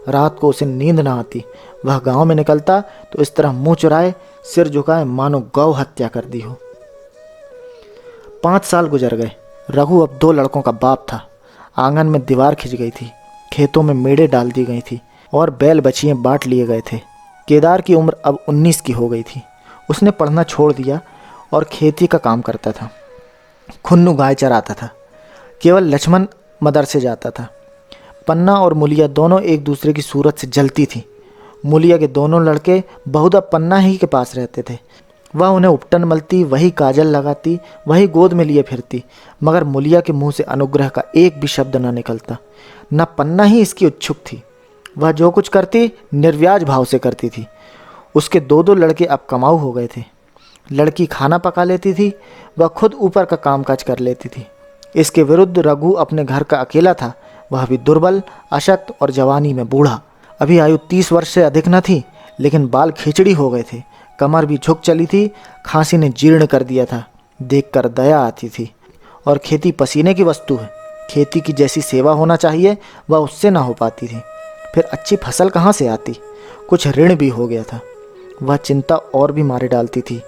रात को उसे नींद न आती। वह गांव में निकलता तो इस तरह मुंह चुराए, सिर झुकाए, मानो गौ हत्या कर दी हो। 5 साल गुजर गए। रघु अब 2 लड़कों का बाप था। आंगन में दीवार खिंच गई थी, खेतों में मेड़े डाल दी गई थी और बैल बछियां बांट लिए गए थे। केदार की उम्र अब 19 की हो गई थी। उसने पढ़ना छोड़ दिया और खेती का काम करता था। खुन्नू गाय चराता था। केवल लक्ष्मण मदरसे जाता था। पन्ना और मुलिया दोनों एक दूसरे की सूरत से जलती थी। मुलिया के दोनों लड़के बहुधा पन्ना ही के पास रहते थे। वह उन्हें उपटन मलती, वही काजल लगाती, वही गोद में लिए फिरती, मगर मुलिया के मुंह से अनुग्रह का एक भी शब्द न निकलता। न पन्ना ही इसकी उत्सुक थी। वह जो कुछ करती निर्व्याज भाव से करती थी। उसके दो दो लड़के अब कमाऊ हो गए थे। लड़की खाना पका लेती थी, वह खुद ऊपर का कामकाज कर लेती थी। इसके विरुद्ध रघु अपने घर का अकेला था। वह भी दुर्बल, अशक्त और जवानी में बूढ़ा। अभी आयु 30 वर्ष से अधिक न थी, लेकिन बाल खिचड़ी हो गए थे। कमर भी झुक चली थी। खांसी ने जीर्ण कर दिया था। देखकर दया आती थी। और खेती पसीने की वस्तु है। खेती की जैसी सेवा होना चाहिए वह उससे ना हो पाती थी। फिर अच्छी फसल कहाँ से आती। कुछ ऋण भी हो गया था। वह चिंता और भी मारे डालती थी।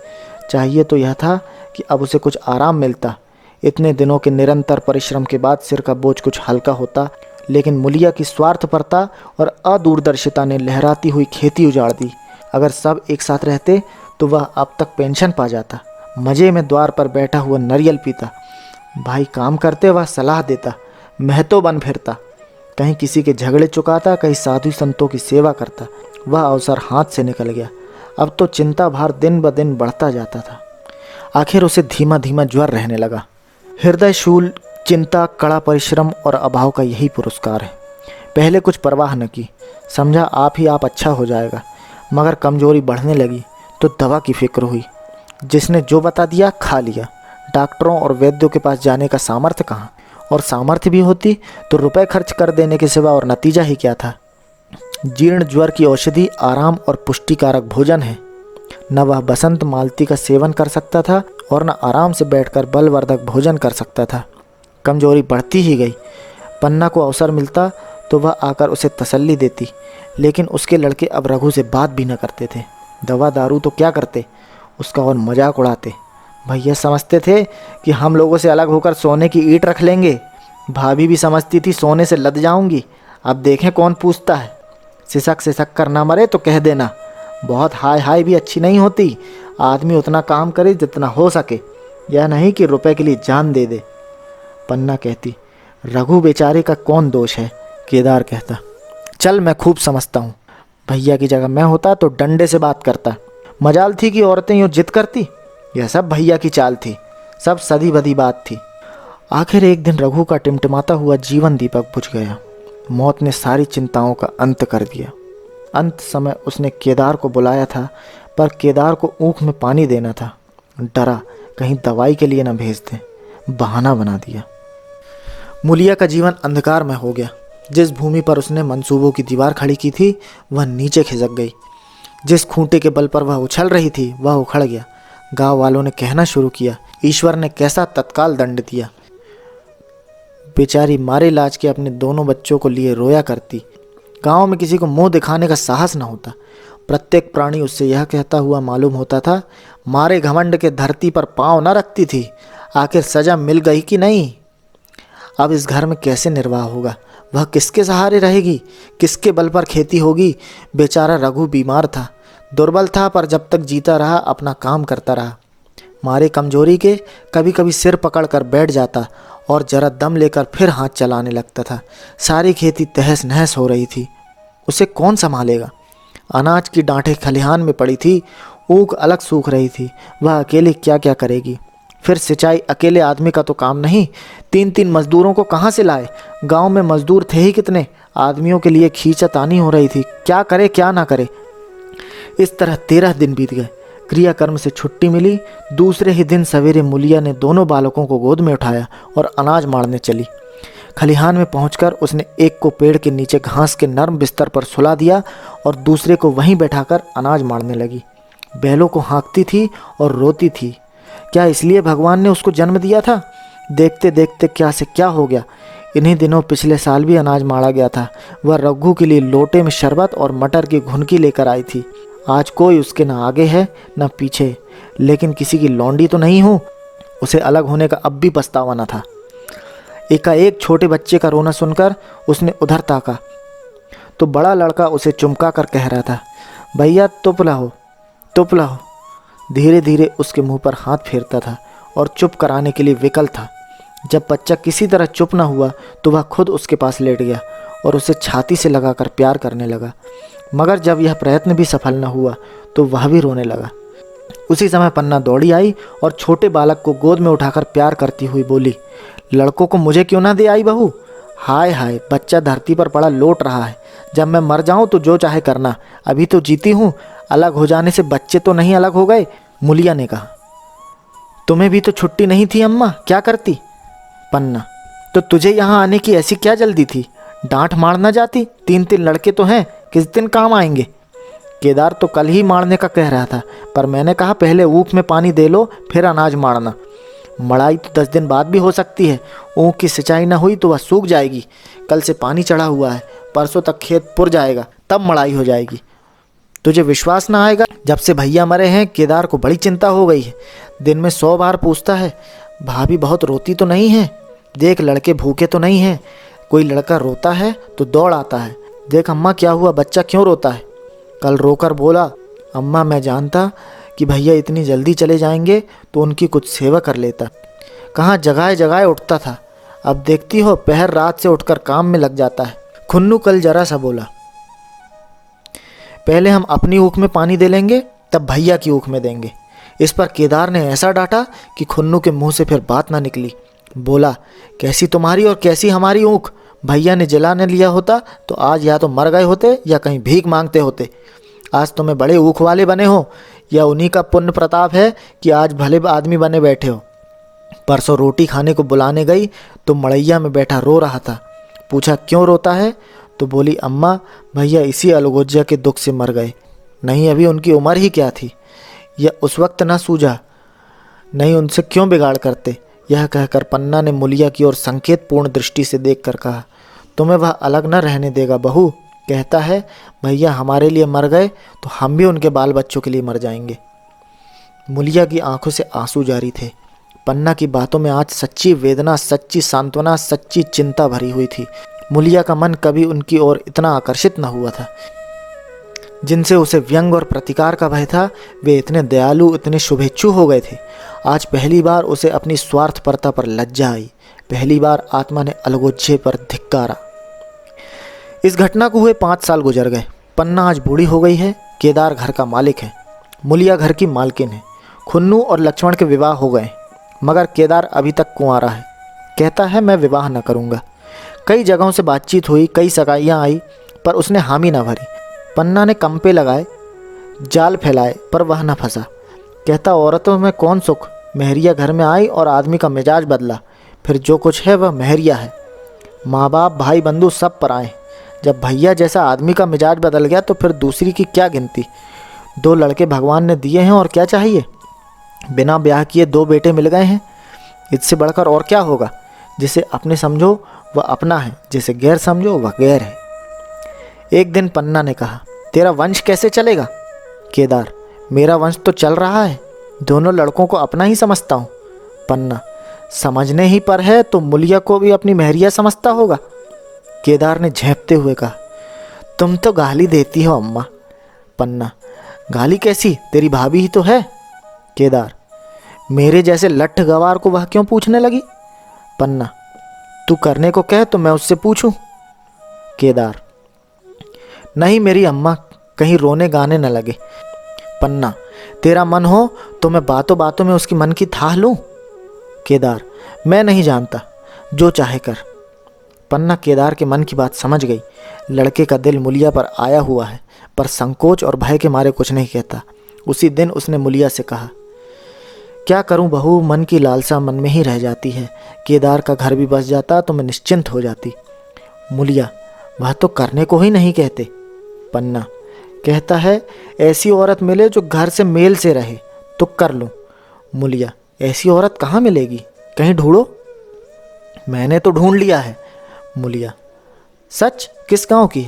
चाहिए तो यह था कि अब उसे कुछ आराम मिलता। इतने दिनों के निरंतर परिश्रम के बाद सिर का बोझ कुछ हल्का होता, लेकिन मुलिया की स्वार्थपरता और अदूरदर्शिता ने लहराती हुई खेती उजाड़ दी। अगर सब एक साथ रहते तो वह अब तक पेंशन पा जाता। मज़े में द्वार पर बैठा हुआ नारियल पीता। भाई काम करते वह सलाह देता। महतो बन फिरता। कहीं किसी के झगड़े चुकाता, कहीं साधु संतों की सेवा करता। वह अवसर हाथ से निकल गया। अब तो चिंता भार दिन ब दिन बढ़ता जाता था। आखिर उसे धीमा धीमा ज्वर रहने लगा। हृदय शूल, चिंता, कड़ा परिश्रम और अभाव का यही पुरस्कार है। पहले कुछ परवाह न की, समझा आप ही आप अच्छा हो जाएगा। मगर कमजोरी बढ़ने लगी तो दवा की फिक्र हुई। जिसने जो बता दिया खा लिया। डॉक्टरों और वैद्यों के पास जाने का सामर्थ्य कहाँ, और सामर्थ्य भी होती तो रुपए खर्च कर देने के सिवा और नतीजा ही क्या था। जीर्ण ज्वर की औषधि आराम और पुष्टिकारक भोजन है। न वह बसंत मालती का सेवन कर सकता था और न आराम से बैठकर बलवर्धक भोजन कर सकता था। कमजोरी बढ़ती ही गई। पन्ना को अवसर मिलता तो वह आकर उसे तसल्ली देती, लेकिन उसके लड़के अब रघु से बात भी न करते थे। दवा दारू तो क्या करते, उसका और मजाक उड़ाते। भैया समझते थे कि हम लोगों से अलग होकर सोने की ईंट रख लेंगे। भाभी भी समझती थी सोने से लद जाऊंगी। अब देखें कौन पूछता है। सिसक सिसक कर ना मरे तो कह देना। बहुत हाय हाय भी अच्छी नहीं होती। आदमी उतना काम करे जितना हो सके, यह नहीं कि रुपए के लिए जान दे दे। पन्ना कहती, रघु बेचारे का कौन दोष है। केदार कहता, चल मैं खूब समझता हूँ। भैया की जगह मैं होता तो डंडे से बात करता। मजाल थी कि औरतें यूँ जिद करती। यह सब भैया की चाल थी, सब सदी बदी बात थी। आखिर एक दिन रघु का टिमटिमाता हुआ जीवन दीपक बुझ गया। मौत ने सारी चिंताओं का अंत कर दिया। अंत समय उसने केदार को बुलाया था, पर केदार को ऊँख में पानी देना था। डरा कहीं दवाई के लिए न भेज दे, बहाना बना दिया। मुलिया का जीवन अंधकार में हो गया। जिस भूमि पर उसने मंसूबों की दीवार खड़ी की थी वह नीचे खिसक गई। जिस खूंटे के बल पर वह उछल रही थी वह उखड़ गया। गांव वालों ने कहना शुरू किया, ईश्वर ने कैसा तत्काल दंड दिया। बेचारी मारे लाज के अपने दोनों बच्चों को लिए रोया करती। गांव में किसी को मुंह दिखाने का साहस न होता। प्रत्येक प्राणी उससे यह कहता हुआ मालूम होता था, मारे घमंड के धरती पर पांव न रखती थी। आखिर सजा मिल गई कि नहीं। अब इस घर में कैसे निर्वाह होगा। वह किसके सहारे रहेगी, किसके बल पर खेती होगी। बेचारा रघु बीमार था, दुर्बल था, पर जब तक जीता रहा अपना काम करता रहा। मारे कमजोरी के कभी कभी सिर पकड़ कर बैठ जाता और जरा दम लेकर फिर हाथ चलाने लगता था। सारी खेती तहस नहस हो रही थी। उसे कौन संभालेगा। अनाज की डांठें खलिहान में पड़ी थी, ऊख अलग सूख रही थी। वह अकेले क्या क्या करेगी। फिर सिंचाई अकेले आदमी का तो काम नहीं, 3-3 मजदूरों को कहाँ से लाए। गांव में मजदूर थे ही कितने। आदमियों के लिए खींचातानी हो रही थी, क्या करे क्या ना करे। इस तरह 13 दिन बीत गए। क्रियाकर्म से छुट्टी मिली। दूसरे ही दिन सवेरे मुलिया ने दोनों बालकों को गोद में उठाया और अनाज मारने चली। खलिहान में पहुंचकर उसने एक को पेड़ के नीचे घास के नर्म बिस्तर पर सुला दिया और दूसरे को वहीं बैठाकर अनाज मारने लगी। बैलों को हाँकती थी और रोती थी। क्या इसलिए भगवान ने उसको जन्म दिया था। देखते देखते क्या से क्या हो गया। इन्हीं दिनों पिछले साल भी अनाज मारा गया था। वह रघु के लिए लोटे में शरबत और मटर की घुनकी लेकर आई थी। आज कोई उसके न आगे है न पीछे, लेकिन किसी की लौंडी तो नहीं हूँ। उसे अलग होने का अब भी पछतावा न था। एकाएक छोटे बच्चे का रोना सुनकर उसने उधर ताका तो बड़ा लड़का उसे चुमका कर कह रहा था, भैया तुप लाओ तुप लाओ। धीरे धीरे उसके मुंह पर हाथ फेरता था और चुप कराने के लिए विकल था। जब बच्चा किसी तरह चुप न हुआ तो वह खुद उसके पास लेट गया और उसे छाती से लगाकर प्यार करने लगा। मगर जब यह प्रयत्न भी सफल न हुआ तो वह भी रोने लगा। उसी समय पन्ना दौड़ी आई और छोटे बालक को गोद में उठाकर प्यार करती हुई बोली, लड़कों को मुझे क्यों ना दे आई बहू? हाय हाय, बच्चा धरती पर पड़ा लोट रहा है। जब मैं मर जाऊं तो जो चाहे करना, अभी तो जीती हूं। अलग हो जाने से बच्चे तो नहीं अलग हो गए। मुलिया ने कहा, तुम्हें भी तो छुट्टी नहीं थी अम्मा, क्या करती? पन्ना, तो तुझे यहाँ आने की ऐसी क्या जल्दी थी? डांट मार ना जाती? 3 लड़के तो हैं, किस दिन काम आएंगे? केदार तो कल ही मारने का कह रहा था, पर मैंने कहा पहले ऊख में पानी दे लो फिर अनाज मारना। मड़ाई तो 10 दिन बाद भी हो सकती है। ऊख की सिंचाई न हुई तो वह सूख जाएगी। कल से पानी चढ़ा हुआ है, परसों तक खेत पुर जाएगा, तब मड़ाई हो जाएगी। तुझे विश्वास ना आएगा, जब से भैया मरे हैं केदार को बड़ी चिंता हो गई है। दिन में 100 बार पूछता है, भाभी बहुत रोती तो नहीं है? देख लड़के भूखे तो नहीं हैं? कोई लड़का रोता है तो दौड़ आता है, देख अम्मा क्या हुआ, बच्चा क्यों रोता है? कल रोकर बोला, अम्मा मैं जानता कि भैया इतनी जल्दी चले जाएंगे तो उनकी कुछ सेवा कर लेता। कहाँ जगह जगह उठता था, अब देखती हो पहर रात से उठकर काम में लग जाता है। खुन्नू कल जरा सा बोला, पहले हम अपनी ऊख में पानी दे लेंगे तब भैया की ऊख में देंगे। इस पर केदार ने ऐसा डांटा कि खुन्नू के मुंह से फिर बात ना निकली। बोला, कैसी तुम्हारी और कैसी हमारी ऊख? भैया ने जला न लिया होता तो आज या तो मर गए होते या कहीं भीख मांगते होते। आज तुम्हें बड़े ऊख वाले बने हो, या उन्हीं का पुण्य प्रताप है कि आज भले आदमी बने बैठे हो। परसों रोटी खाने को बुलाने गई तो मड़ैया में बैठा रो रहा था। पूछा क्यों रोता है तो बोली, अम्मा भैया इसी अलगोज्जा के दुख से मर गए। नहीं अभी उनकी उम्र ही क्या थी, यह उस वक्त ना सूझा, नहीं उनसे क्यों बिगाड़ करते। यह कहकर पन्ना ने मुलिया की ओर संकेत पूर्ण दृष्टि से देखकर कहा, तुम्हें वह अलग न रहने देगा बहू। कहता है भैया हमारे लिए मर गए तो हम भी उनके बाल बच्चों के लिए मर जाएंगे। मुलिया की आंखों से आंसू जारी थे। पन्ना की बातों में आज सच्ची वेदना, सच्ची सांत्वना, सच्ची चिंता भरी हुई थी। मुलिया का मन कभी उनकी ओर इतना आकर्षित न हुआ था। जिनसे उसे व्यंग और प्रतिकार का भय था वे इतने दयालु, इतने शुभेच्छु हो गए थे। आज पहली बार उसे अपनी स्वार्थपरता पर लज्जा आई। पहली बार आत्मा ने अलगोज्जे पर धिक्कारा। इस घटना को हुए 5 साल गुजर गए। पन्ना आज बूढ़ी हो गई है। केदार घर का मालिक है, मुलिया घर की मालकिन है। खुन्नू और लक्ष्मण के विवाह हो गए, मगर केदार अभी तक कुंवारा है। कहता है मैं विवाह न करूँगा। कई जगहों से बातचीत हुई, कई सगाइयाँ आई, पर उसने हामी न भरी। पन्ना ने कंपे लगाए, जाल फैलाए, पर वह न फंसा। कहता औरतों में कौन सुख, महरिया घर में आई और आदमी का मिजाज बदला, फिर जो कुछ है वह महरिया है। माँ बाप भाई बंधु सब पर आए। जब भैया जैसा आदमी का मिजाज बदल गया तो फिर दूसरी की क्या गिनती। 2 लड़के भगवान ने दिए हैं और क्या चाहिए। बिना ब्याह किए 2 बेटे मिल गए हैं, इससे बढ़कर और क्या होगा। जिसे अपने समझो वह अपना है, जिसे गैर समझो वह गैर है। एक दिन पन्ना ने कहा, तेरा वंश कैसे चलेगा? केदार, मेरा वंश तो चल रहा है, दोनों लड़कों को अपना ही समझता हूँ। पन्ना, समझने ही पर है तो मुलिया को भी अपनी महरिया समझता होगा। केदार ने झेंपते हुए कहा, तुम तो गाली देती हो अम्मा। पन्ना, गाली कैसी, तेरी भाभी ही तो है। केदार, मेरे जैसे लट्ठ गवार को वह क्यों पूछने लगी? पन्ना, तू करने को कह तो मैं उससे पूछूं। केदार, नहीं मेरी अम्मा कहीं रोने गाने न लगे। पन्ना, तेरा मन हो तो मैं बातों बातों में उसकी मन की थाह लूं। केदार, मैं नहीं जानता, जो चाहे कर। पन्ना केदार के मन की बात समझ गई। लड़के का दिल मुलिया पर आया हुआ है, पर संकोच और भय के मारे कुछ नहीं कहता। उसी दिन उसने मुलिया से कहा, क्या करूं बहू, मन की लालसा मन में ही रह जाती है। केदार का घर भी बस जाता तो मैं निश्चिंत हो जाती। मुलिया, वह तो करने को ही नहीं कहते। पन्ना, कहता है ऐसी औरत मिले जो घर से मेल से रहे तो कर लूं। मुलिया, ऐसी औरत कहाँ मिलेगी, कहीं ढूंढो। मैंने तो ढूंढ लिया है। मुलिया, सच, किस गांव की?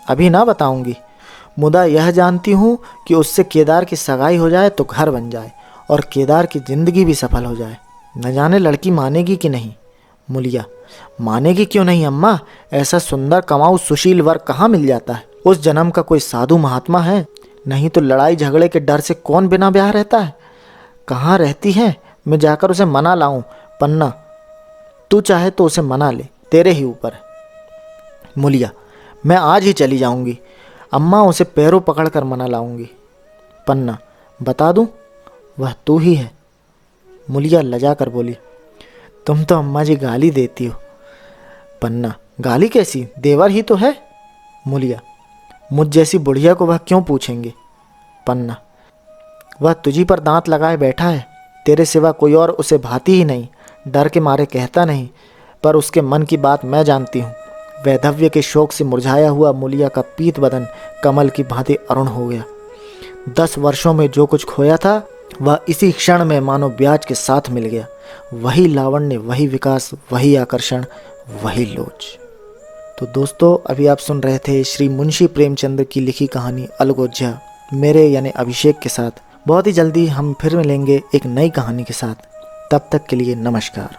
अभी ना बताऊंगी, मुदा यह जानती हूँ कि उससे केदार की सगाई हो जाए तो घर बन जाए और केदार की जिंदगी भी सफल हो जाए। न जाने लड़की मानेगी कि नहीं। मुलिया, मानेगी क्यों नहीं अम्मा, ऐसा सुंदर कमाऊ सुशील वर कहाँ मिल जाता है। उस जन्म का कोई साधु महात्मा है, नहीं तो लड़ाई झगड़े के डर से कौन बिना ब्याह रहता है। कहाँ रहती है, मैं जाकर उसे मना लाऊं। पन्ना, तू चाहे तो उसे मना ले, तेरे ही ऊपर है। मूलिया, मैं आज ही चली जाऊंगी। अम्मा, उसे पैरों पकड़ कर मना लाऊंगी। पन्ना, बता दूं, वह तू ही है। मूलिया लजा कर बोली, तुम तो अम्मा जी गाली देती हो। पन्ना, गाली कैसी, देवर ही तो है। मूलिया, मुझ जैसी बुढ़िया को वह क्यों पूछेंगे। पन्ना, वह तुझी पर दांत लगाए बैठा है, तेरे सिवा कोई और उसे भाती ही नहीं। डर के मारे कहता नहीं, पर उसके मन की बात मैं जानती हूँ। वैधव्य के शौक से मुरझाया हुआ मूलिया का पीत बदन कमल की भांति अरुण हो गया। 10 वर्षों में जो कुछ खोया था वह इसी क्षण में मानो ब्याज के साथ मिल गया। वही लावण्य, वही विकास, वही आकर्षण, वही लोच। तो दोस्तों, अभी आप सुन रहे थे श्री मुंशी प्रेमचंद की लिखी कहानी अलगोज्जा, मेरे यानी अभिषेक के साथ। बहुत ही जल्दी हम फिर मिलेंगे एक नई कहानी के साथ। तब तक के लिए नमस्कार।